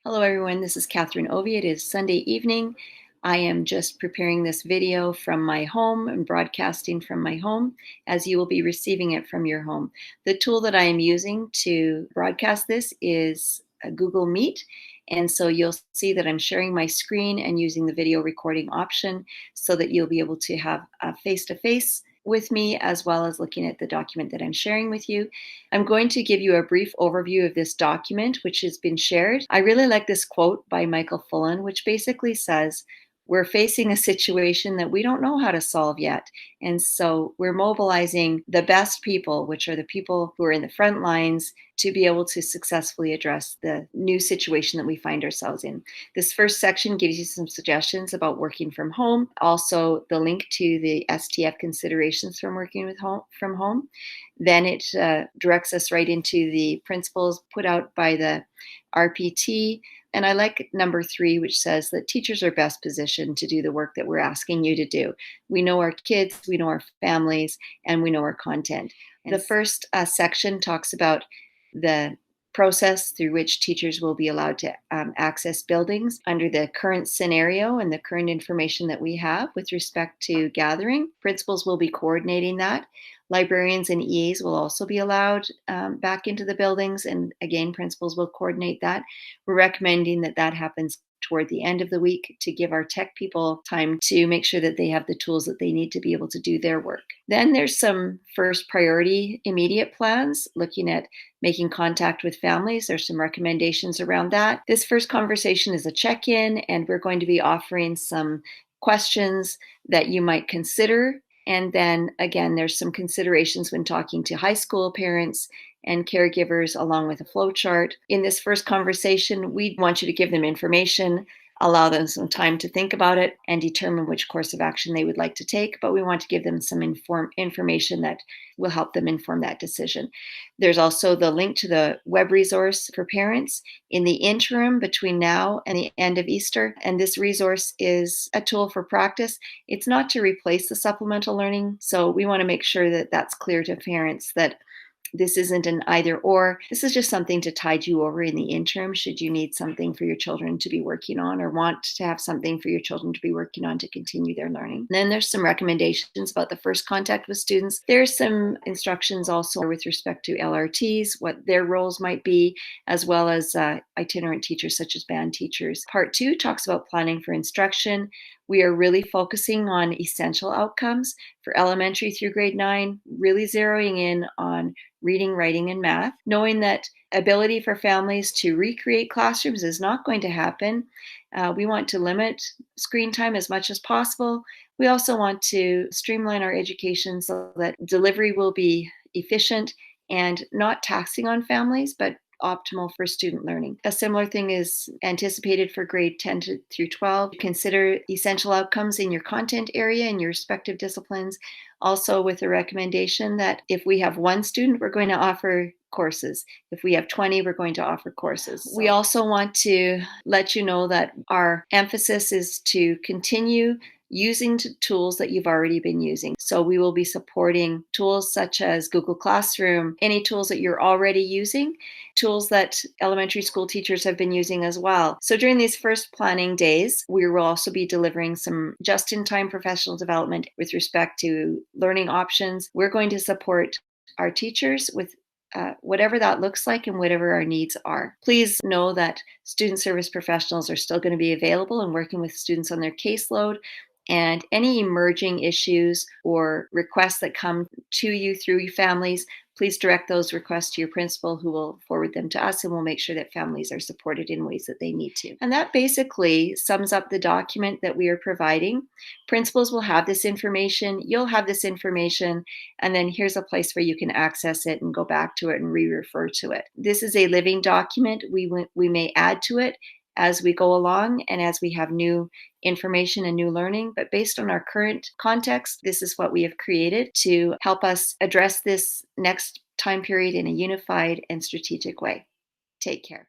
Hello everyone, this is Catherine Ovey. It is Sunday evening. I am just preparing this video from my home and broadcasting from my home as you will be receiving it from your home. The tool that I am using to broadcast this is a Google Meet. And so you'll see that I'm sharing my screen and using the video recording option so that you'll be able to have a face-to-face with me as well as looking at the document that I'm sharing with you. I'm going to give you a brief overview of this document, which has been shared. I really like this quote by Michael Fullan, which basically says, we're facing a situation that we don't know how to solve yet. And so we're mobilizing the best people, which are the people who are in the front lines, to be able to successfully address the new situation that we find ourselves in. This first section gives you some suggestions about working from home, also the link to the STF considerations from working from home. Then it directs us right into the principles put out by the RPT. And I like number 3, which says that teachers are best positioned to do the work that we're asking you to do. We know our kids, we know our families, and we know our content. The first section talks about the process through which teachers will be allowed to access buildings under the current scenario and the current information that we have with respect to gathering. Principals will be coordinating that. Librarians and EAs will also be allowed back into the buildings, and again, principals will coordinate that. We're recommending that that happens toward the end of the week to give our tech people time to make sure that they have the tools that they need to be able to do their work. Then there's some first priority immediate plans, looking at making contact with families. There's some recommendations around that. This first conversation is a check-in, and we're going to be offering some questions that you might consider. And then again, there's some considerations when talking to high school parents and caregivers along with a flow chart. In this first conversation, we want you to give them information, allow them some time to think about it and determine which course of action they would like to take, but we want to give them some information that will help them inform that decision. There's also the link to the web resource for parents in the interim between now and the end of Easter, and this resource is a tool for practice. It's not to replace the supplemental learning, so we want to make sure that that's clear to parents that this isn't an either or. This is just something to tide you over in the interim should you need something for your children to be working on or want to have something for your children to be working on to continue their learning. And then there's some recommendations about the first contact with students. There's some instructions also with respect to LRTs, what their roles might be, as well as itinerant teachers such as band teachers. Part 2 talks about planning for instruction. We are really focusing on essential outcomes for elementary through grade 9, really zeroing in on reading, writing, and math, knowing that ability for families to recreate classrooms is not going to happen. We want to limit screen time as much as possible. We also want to streamline our education so that delivery will be efficient and not taxing on families, but optimal for student learning. A similar thing is anticipated for grade 10 through 12. Consider essential outcomes in your content area in your respective disciplines. Also with a recommendation that if we have 1 student, we're going to offer courses. If we have 20, we're going to offer courses. We also want to let you know that our emphasis is to continue using tools that you've already been using. So we will be supporting tools such as Google Classroom, any tools that you're already using, tools that elementary school teachers have been using as well. So during these first planning days, we will also be delivering some just-in-time professional development with respect to learning options. We're going to support our teachers with whatever that looks like and whatever our needs are. Please know that student service professionals are still going to be available and working with students on their caseload. And any emerging issues or requests that come to you through your families, please direct those requests to your principal, who will forward them to us, and we'll make sure that families are supported in ways that they need to. And that basically sums up the document that we are providing. Principals will have this information, you'll have this information, and then here's a place where you can access it and go back to it and re-refer to it. This is a living document. We may add to it as we go along and as we have new information and new learning. But based on our current context, this is what we have created to help us address this next time period in a unified and strategic way. Take care.